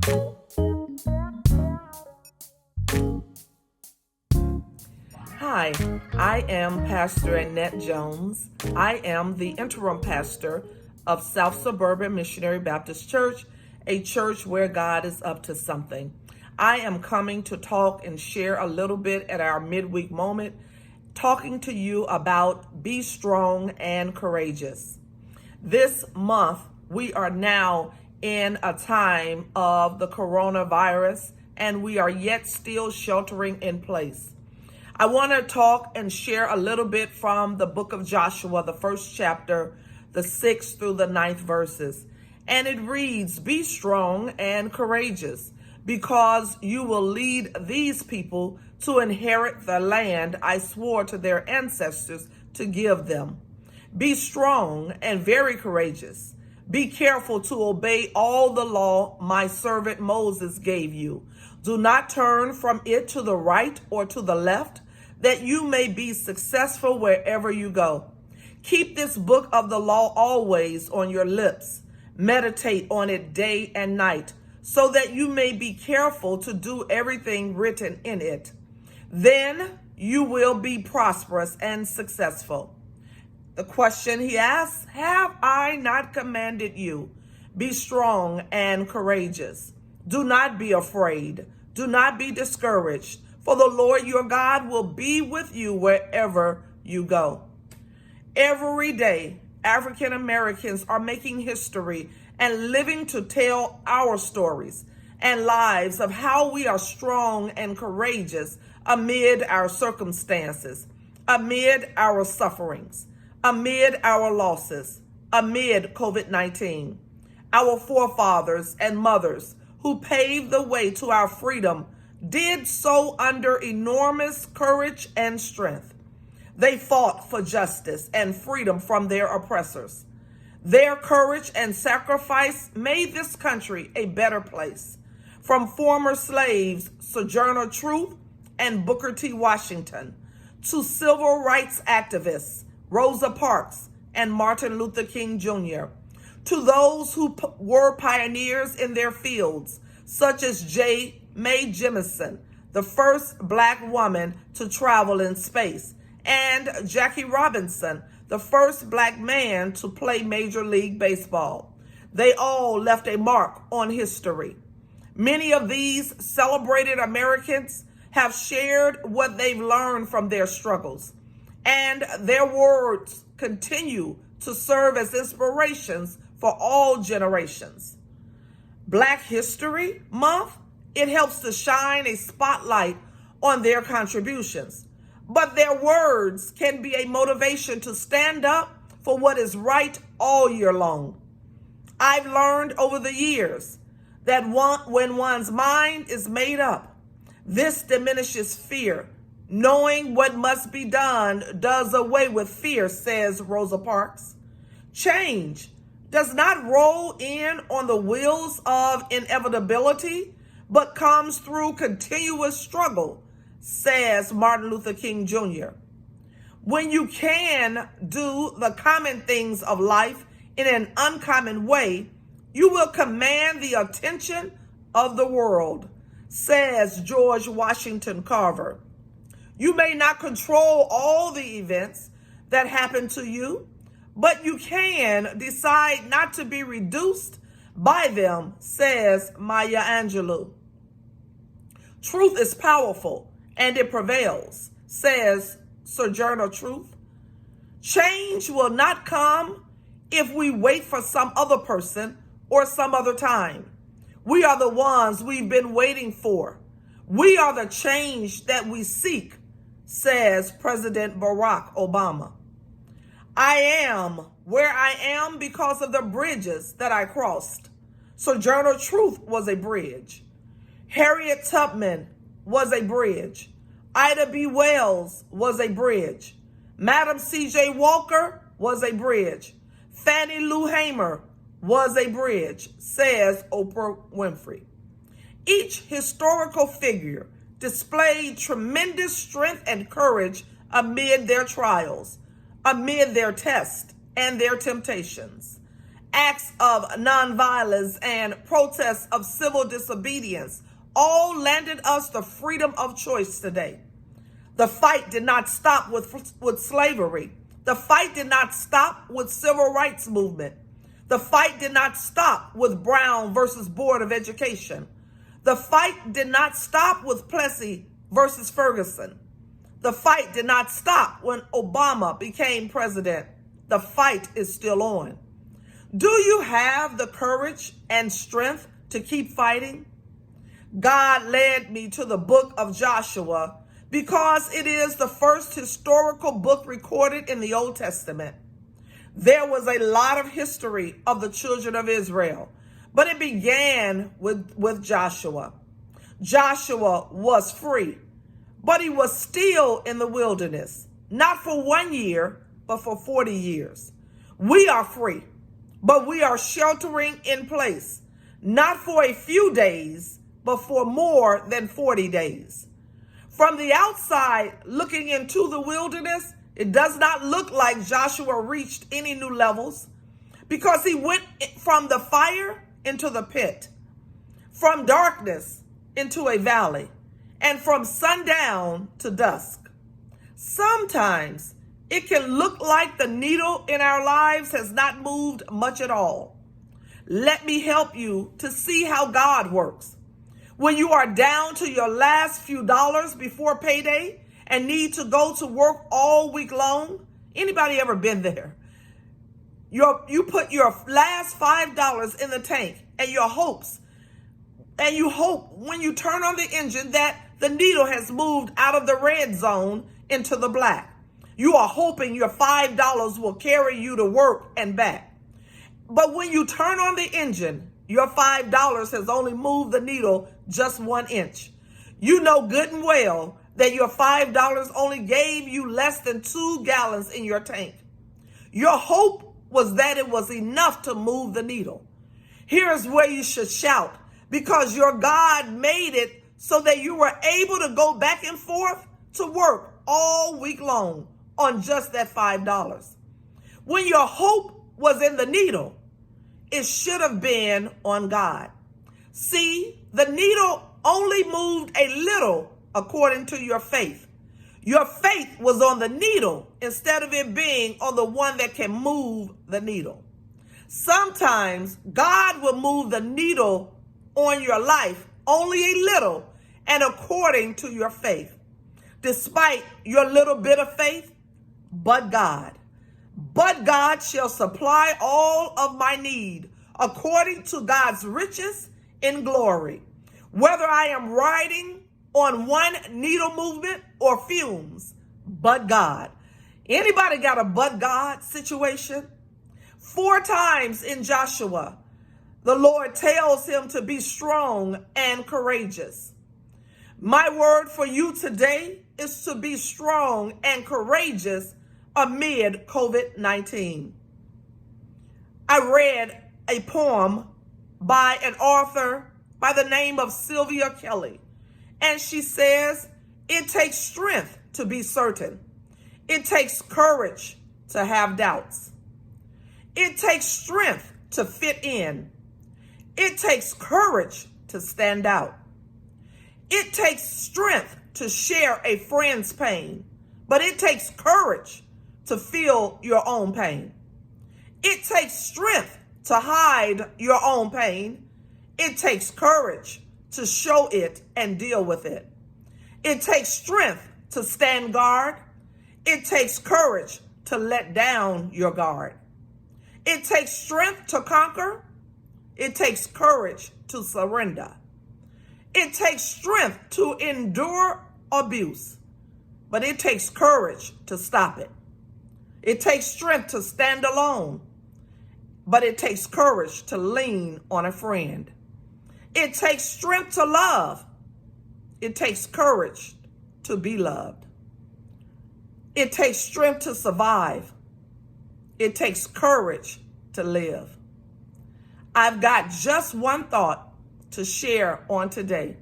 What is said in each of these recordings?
Hi, I am Pastor Annette Jones. I am the interim pastor of South Suburban Missionary Baptist Church, a church where God is up to something. I am coming to talk and share a little bit at our midweek moment, talking to you about be strong and courageous. This month, we are now in a time of the coronavirus, and we are yet still sheltering in place. I want to talk and share a little bit from the book of Joshua, the first chapter, the 6th through the 9th verses. And it reads, "Be strong and courageous, because you will lead these people to inherit the land I swore to their ancestors to give them. Be strong and very courageous. Be careful to obey all the law my servant Moses gave you. Do not turn from it to the right or to the left, that you may be successful wherever you go. Keep this book of the law always on your lips. Meditate on it day and night, so that you may be careful to do everything written in it. Then you will be prosperous and successful." The question he asks, have I not commanded you? Be strong and courageous. Do not be afraid. Do not be discouraged, for the Lord your God will be with you wherever you go. Every day, African Americans are making history and living to tell our stories and lives of how we are strong and courageous amid our circumstances, amid our sufferings, amid our losses, amid COVID-19. Our forefathers and mothers who paved the way to our freedom did so under enormous courage and strength. They fought for justice and freedom from their oppressors. Their courage and sacrifice made this country a better place. From former slaves Sojourner Truth and Booker T. Washington to civil rights activists Rosa Parks and Martin Luther King Jr., to those who were pioneers in their fields, such as J. Mae Jemison, the first Black woman to travel in space, and Jackie Robinson, the first Black man to play Major League Baseball. They all left a mark on history. Many of these celebrated Americans have shared what they've learned from their struggles, and their words continue to serve as inspirations for all generations. Black History Month, it helps to shine a spotlight on their contributions, but their words can be a motivation to stand up for what is right all year long. I've learned over the years that when one's mind is made up, this diminishes fear. Knowing what must be done does away with fear, says Rosa Parks. Change does not roll in on the wheels of inevitability, but comes through continuous struggle, says Martin Luther King Jr. When you can do the common things of life in an uncommon way, you will command the attention of the world, says George Washington Carver. You may not control all the events that happen to you, but you can decide not to be reduced by them, says Maya Angelou. Truth is powerful and it prevails, says Sojourner Truth. Change will not come if we wait for some other person or some other time. We are the ones we've been waiting for. We are the change that we seek, says President Barack Obama. I am where I am because of the bridges that I crossed. Sojourner Truth was a bridge. Harriet Tubman was a bridge. Ida B. Wells was a bridge. Madam C.J. Walker was a bridge. Fannie Lou Hamer was a bridge, says Oprah Winfrey. Each historical figure displayed tremendous strength and courage amid their trials, amid their tests and their temptations. acts of nonviolence and protests of civil disobedience all landed us the freedom of choice today. The fight did not stop with slavery. The fight did not stop with civil rights movement. The fight did not stop with Brown versus Board of Education. The fight did not stop with Plessy versus Ferguson. The fight did not stop when Obama became president. The fight is still on. Do you have the courage and strength to keep fighting? God led me to the book of Joshua because it is the first historical book recorded in the Old Testament. There was a lot of history of the children of Israel, but it began with Joshua. Joshua was free, but he was still in the wilderness, not for 1 year, but for 40 years. We are free, but we are sheltering in place, not for a few days, but for more than 40 days. From the outside, looking into the wilderness, it does not look like Joshua reached any new levels because he went from the fire into the pit, from darkness into a valley, and from sundown to dusk. Sometimes it can look like the needle in our lives has not moved much at all. Let me help you to see how God works. When you are down to your last few dollars before payday and need to go to work all week long, anybody ever been there? You put your last $5 in the tank and you hope when you turn on the engine that the needle has moved out of the red zone into the black. You are hoping your $5 will carry you to work and back. But when you turn on the engine, your $5 has only moved the needle just 1 inch. You know good and well that your $5 only gave you less than 2 gallons in your tank. Your hope was that it was enough to move the needle. Here's where you should shout, because your God made it so that you were able to go back and forth to work all week long on just that $5. When your hope was in the needle, it should have been on God. See, the needle only moved a little according to your faith. Your faith was on the needle instead of it being on the one that can move the needle. Sometimes God will move the needle on your life only a little and according to your faith. Despite your little bit of faith, but God shall supply all of my need according to God's riches in glory. Whether I am riding on one needle movement or fumes, but God. Anybody got a but God situation? 4 times in Joshua, the Lord tells him to be strong and courageous. My word for you today is to be strong and courageous amid COVID-19. I read a poem by an author by the name of Sylvia Kelly, and she says, it takes strength to be certain. It takes courage to have doubts. It takes strength to fit in. It takes courage to stand out. It takes strength to share a friend's pain, but it takes courage to feel your own pain. It takes strength to hide your own pain. It takes courage to show it and deal with it. It takes strength to stand guard. It takes courage to let down your guard. It takes strength to conquer. It takes courage to surrender. It takes strength to endure abuse, but it takes courage to stop it. It takes strength to stand alone, but it takes courage to lean on a friend. It takes strength to love. It takes courage to be loved. It takes strength to survive. It takes courage to live. I've got just one thought to share on today.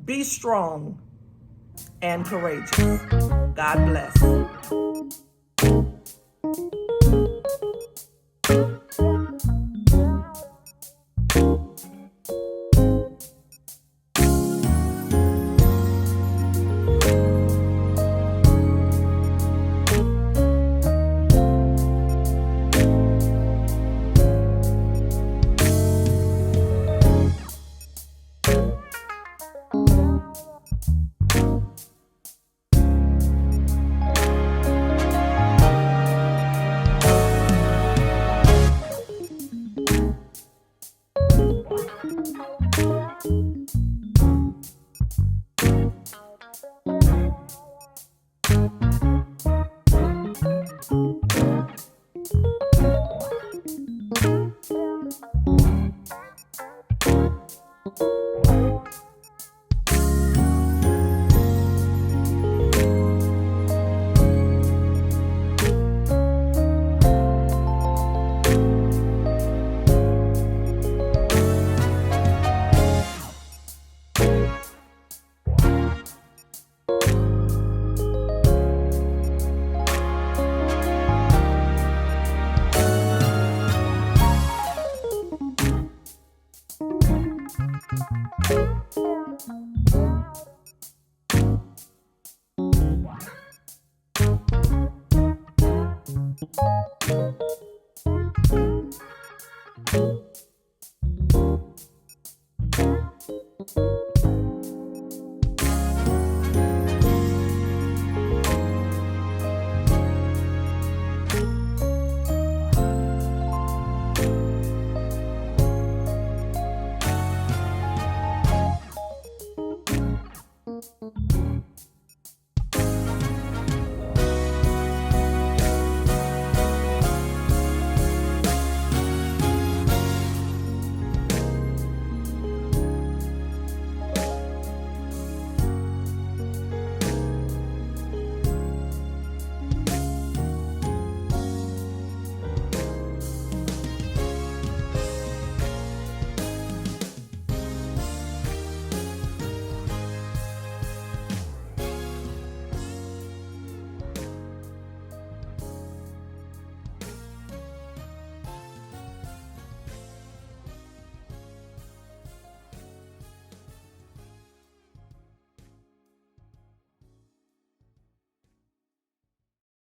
Be strong and courageous. God bless.